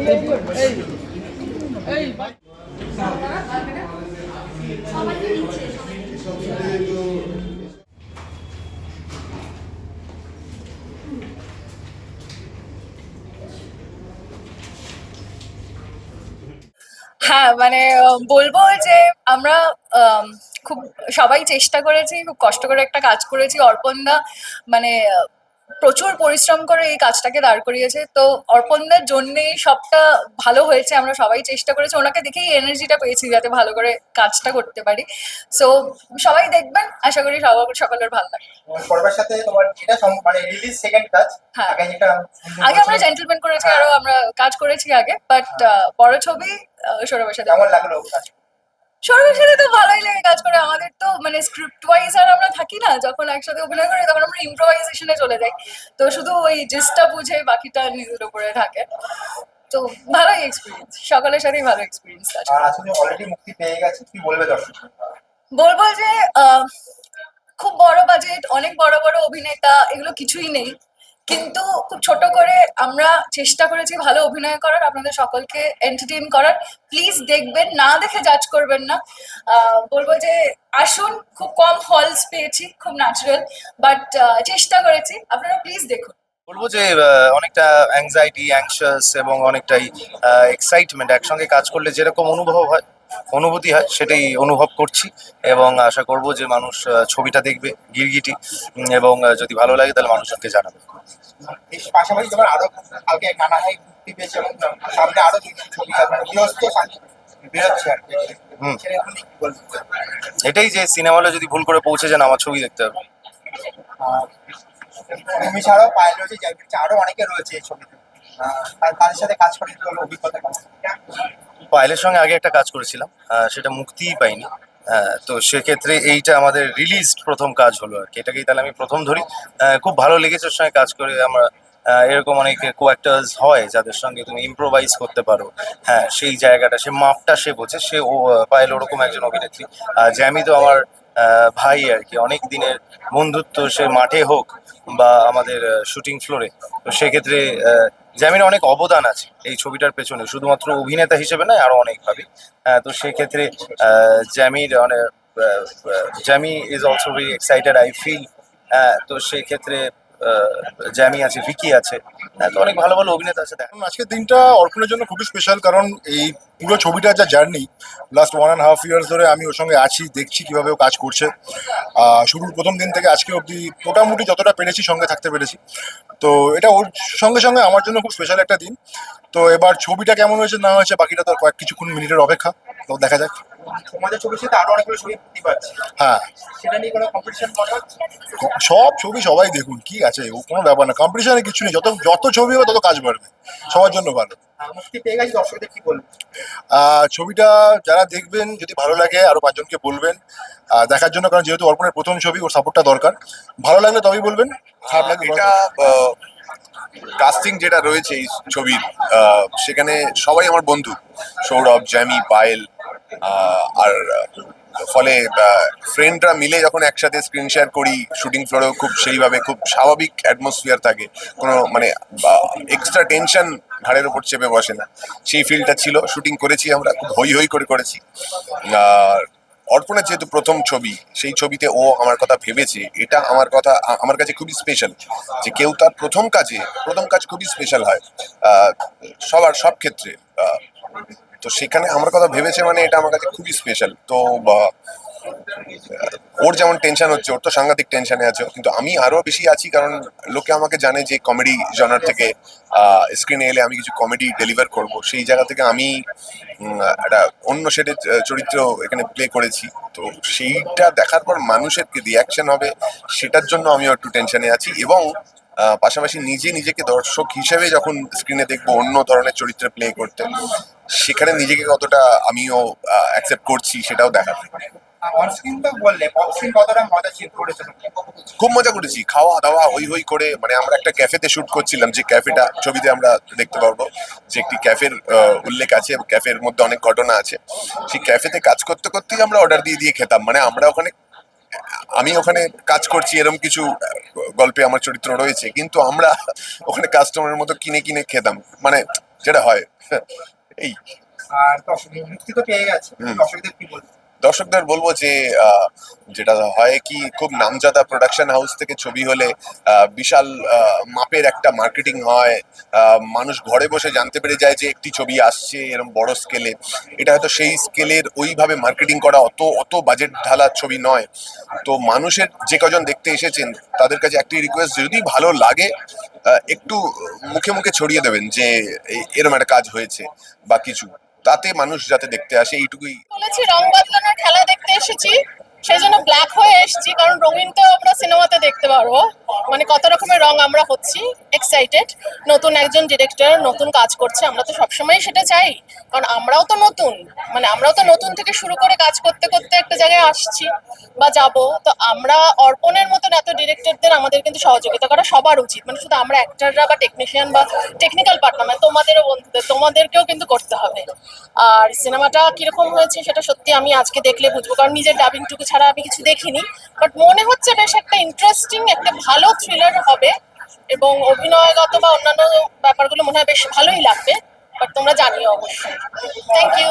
হ্যাঁ, মানে বলবো যে আমরা খুব সবাই চেষ্টা করেছি, খুব কষ্ট করে একটা কাজ করেছি। অর্পণদা মানে প্রচুর পরিশ্রম করে এই কাজটাকে দাঁড় করিয়েছে। তো অর্পণদার জন্যেই সবটা ভালো হয়েছে। আমরা সবাই চেষ্টা করেছি, ওনাকে দেখেই এনার্জিটা পেয়েছি যাতে ভালো করে কাজটা করতে পারি। সো সবাই দেখবেন, আশা করি সকলের ভালো লাগবে। পর্বের সাথে তোমার এটা মানে রিলিজ সেকেন্ড কাজ। হ্যাঁ, আগে যেটা আগে আমরা জেন্টলম্যান করেছি, আরো আমরা কাজ করেছি আগে, বাট বড় ছবি সৌরভের সাথে। কেমন লাগলো কাজ? সৌরভের সাথে তো ভালোই লাগে কাজ করে। আমাদের তো মানে স্ক্রিপ্ট ওয়াইজ আর আমরা থাকি না, যখন একসাথে অভিনয় করি তখন আমরা ইম্প্রোভাইজেশনে চলে যাই। তো শুধু ওই জিসটা বুঝে বাকিটা নিজের উপরে থাকে। তো ভালোই এক্সপিরিয়েন্স, সকলের সাথেই ভালো এক্সপিরিয়েন্স আছে। আর আসলে অলরেডি মুক্তি পেয়ে গেছে, কি বলবে দর্শক? বলবো যে খুব বড় বাজেট, অনেক বড় বড় অভিনেতা, এগুলো কিছুই নেই। কিন্তু খুব ছোট করে আমরা চেষ্টা করেছি ভালো অভিনয় করার, আপনাদের সকলকে এন্টারটেইন করার। প্লিজ দেখবেন, না দেখে জাজ করবেন না। বলবো যে আসুন, খুব কম হলস পেয়েছি, খুব ন্যাচারাল, বাট চেষ্টা করেছি। আপনারা প্লিজ দেখুন। বলবো যে অনেকটা অ্যাংজাইটি, অ্যাংশাস এবং অনেকটাই এক্সাইটমেন্ট একসঙ্গে কাজ করলে যেরকম অনুভূতি হয় সেটাই অনুভব করছি। এবং আশা করব যে মানুষ ছবিটা দেখবে গিরগিটি, এবং যদি ভালো লাগে তাহলে মানুষজনকে জানাবে। এর পাশাপাশি তোমার আরো কালকে নানা হাই মুক্তি পেয়েছে এবং সামনে আরো দুটো ছবি মানে গৃহস্থ বেরোচ্ছে আর কি। হুম। সেটা এখন কি বলবো? এটাই যে সিনেমা হলে যদি ভুল করে পৌঁছে যান, আমার ছবি দেখতে হবে। আর তুমি ছাড়াও পায়েল রয়েছে, আরো অনেকে রয়েছে এই ছবিতে। আর তাদের সাথে কাজ করে কি হলো, অভিজ্ঞতা কেমন? পায়েলের সঙ্গে আগে একটা কাজ করেছিলাম, সেটা মুক্তিই পাইনি। তো সেক্ষেত্রে এইটা আমাদের রিলিজ প্রথম কাজ হলো আর কি, এটাকেই তাহলে আমি প্রথম ধরি। খুব ভালো লেগেছে ওর সঙ্গে কাজ করে। আমরা এরকম অনেক কো অ্যাক্টার্স হয় যাদের সঙ্গে তুমি ইম্প্রোভাইজ করতে পারো। হ্যাঁ, সেই জায়গাটা, সে মাপটা সে বোঝে, সে ও পায়েল ওরকম একজন অভিনেত্রী। জ্যামি তো আমার ভাই আর কি, অনেক দিনের বন্ধুত্ব, সে মাঠে হোক বা আমাদের শুটিং ফ্লোরে। তো সেক্ষেত্রে জ্যামির অনেক অবদান আছে এই ছবিটার পেছনে, শুধুমাত্র অভিনেতা হিসেবে নয়, আরো অনেকভাবে। তো সেক্ষেত্রে জ্যামির অনেক Jamie is also very excited I feel. তো সেক্ষেত্রে জ্যামি আছে, ভিকি আছে, তো অনেক ভালো ভালো অভিনেতা আছে। এখন আজকের দিনটা অর্পণের জন্য খুবই স্পেশাল, কারণ এই পুরো ছবিটা যা জার্নি, লাস্ট 1.5 ইয়ার্স ধরে আমি ওর সঙ্গে আছি, দেখছি কিভাবে ও কাজ করছে। শুরুর প্রথম দিন থেকে আজকে অবধি মোটামুটি যতটা পেরেছি সঙ্গে থাকতে পেরেছি। তো এটা ওর সঙ্গে সঙ্গে আমার জন্য খুব স্পেশাল একটা দিন। তো এবার ছবিটা কেমন হয়েছে না হয়েছে বাকিটা তো আর কিছুক্ষণ মিনিটের অপেক্ষা, তো দেখা যাক। তোমাদের ছবির সাথে আরো অনেকগুলো ছবি মুক্তি পাচ্ছে, হ্যাঁ, সেটা নিয়ে কোনো কম্পিটিশন মনে হচ্ছে? সব ছবি সবাই দেখুন, কি আছে, ও কোনো ব্যাপার না, কম্পিটিশনে কিছু নেই। যত যত ছবি হবে তত কাজ বাড়বে, সবার জন্য ভালো। মুক্তি পেয়ে গেছে, দর্শকদের কি বলবো? ছবিটা যারা দেখবেন, যদি ভালো লাগে আরো 5 জনকে বলবেন দেখার জন্য, কারণ যেহেতু অর্পণের প্রথম ছবি, ওর সাপোর্টটা দরকার। ভালো লাগলে তবেই বলবেন, খারাপ লাগলে এটা কাস্টিং যেটা রয়েছে এই ছবির, সেখানে সবাই আমার বন্ধু, সৌরভ, জ্যামি, পায়েল। আর ফলে ফ্রেন্ডরা মিলে যখন একসাথে স্ক্রিন শেয়ার করি, শুটিং ফ্লোরেও খুব সেইভাবে খুব স্বাভাবিক অ্যাটমসফিয়ার থাকে, কোনো মানে এক্সট্রা টেনশন ঘাড়ের ওপর চেপে বসে না, সেই ফিলটা ছিল। শুটিং করেছি আমরা, খুব হই হই করে করেছি। আর অর্পণের যেহেতু প্রথম ছবি, সেই ছবিতে ও আমার কথা ভেবেছে, এটা আমার কাছে খুবই স্পেশাল। যে কেউ তার প্রথম কাজ খুবই স্পেশাল হয় সব ক্ষেত্রে। তো সেখানে আমার কথা ভেবেছে মানে এটা আমার কাছে খুবই স্পেশাল। তো ওর যেমন টেনশন হচ্ছে, ওর তো সাংঘাতিক টেনশনে আছে, কিন্তু আমি আরো বেশি আছি, কারণ লোকে আমাকে জানে যে কমেডি জনার থেকে স্ক্রিনে এলে আমি কিছু কমেডি ডেলিভার করব। সেই জায়গা থেকে আমি একটা অন্য শেডের চরিত্র এখানে প্লে করেছি। তো সেইটা দেখার পর মানুষের কি রিয়াকশন হবে, সেটার জন্য আমিও একটু টেনশনে আছি। এবং পাশাপাশি নিজেকে দর্শক হিসেবে যখন স্ক্রিনে দেখবো অন্য ধরনের চরিত্রে প্লে করতে, সেখানে নিজেকে কতটা আমিও অ্যাকসেপ্ট করছি সেটাও দেখার। অনস্ক্রিন তো বললে, অফস্ক্রিন কতটা মজা করেছে? খুব মজা করেছি, খাওয়া দাওয়া হই হই করে। মানে আমরা একটা ক্যাফেতে শুট করছিলাম, যে ক্যাফেটা ছবিতে আমরা দেখতে পারবো, যে একটি ক্যাফের উল্লেখ আছে, ক্যাফের মধ্যে অনেক ঘটনা আছে। সেই ক্যাফেতে কাজ করতে করতেই আমরা অর্ডার দিয়ে খেতাম। মানে আমি ওখানে কাজ করছি, এরকম কিছু গল্পে আমার চরিত্র রয়েছে, কিন্তু আমরা ওখানে কাস্টমারের মতো কিনে খেতাম। মানে যেটা হয় এই। আর দর্শক মুক্তি তো পেয়ে গেছে, হুম। দর্শকদের কি বলবো? দর্শকদের বলবো যে যেটা হয় কি, খুব নামজাদা প্রোডাকশন হাউস থেকে ছবি হলে বিশাল মাপের একটা মার্কেটিং হয়, মানুষ ঘরে বসে জানতে পেরে যায় যে একটি ছবি আসছে এরকম বড় স্কেলে। এটা হয়তো সেই স্কেলের ওইভাবে মার্কেটিং করা অত বাজেট ঢালা ছবি নয়। তো মানুষের যে কজন দেখতে এসেছেন তাদের কাছে একটি রিকোয়েস্ট, যদি ভালো লাগে একটু মুখে মুখে ছড়িয়ে দেবেন যে এরম একটা কাজ হয়েছে বা কিছু, তাতে মানুষ যাতে দেখতে আসে, এইটুকুই। বলেছি রং বদলানোর খেলা দেখতে এসেছি, সেই জন্য ব্ল্যাক হয়ে এসেছি, কারণ রঙিন তো আমরা সিনেমাতে দেখতে পারবো, মানে কত রকমের রং আমরা হচ্ছি এক্সাইটেড। নতুন একজন ডিরেক্টর নতুন কাজ করছে, আমরা তো সবসময় সেটা চাই, কারণ আমরাও তো নতুন, মানে আমরাও তো নতুন থেকে শুরু করে কাজ করতে করতে একটা জায়গায় আসছি বা যাব। তো আমরা অর্পণের মতন এত ডিরেক্টরদের আমাদের কিন্তু সহযোগিতা করা সবার উচিত, মানে শুধু আমরা অ্যাক্টররা বা টেকনিশিয়ান বা টেকনিক্যাল পার্টনার, মানে তোমাদেরও বন্ধুদের তোমাদেরকেও কিন্তু করতে হবে। আর সিনেমাটা কিরকম হয়েছে সেটা সত্যি আমি আজকে দেখলে বুঝবো, কারণ নিজের ডাবিংটুকু ছাড়া আমি কিছু দেখিনি, বাট মনে হচ্ছে বেশ একটা ইন্টারেস্টিং, একটা ভালো থ্রিলার হবে, এবং অভিনয়গত বা অন্যান্য ব্যাপারগুলো মনে হয় বেশ ভালোই লাগবে। বাট তোমরা জানিও অবশ্যই। Thank you.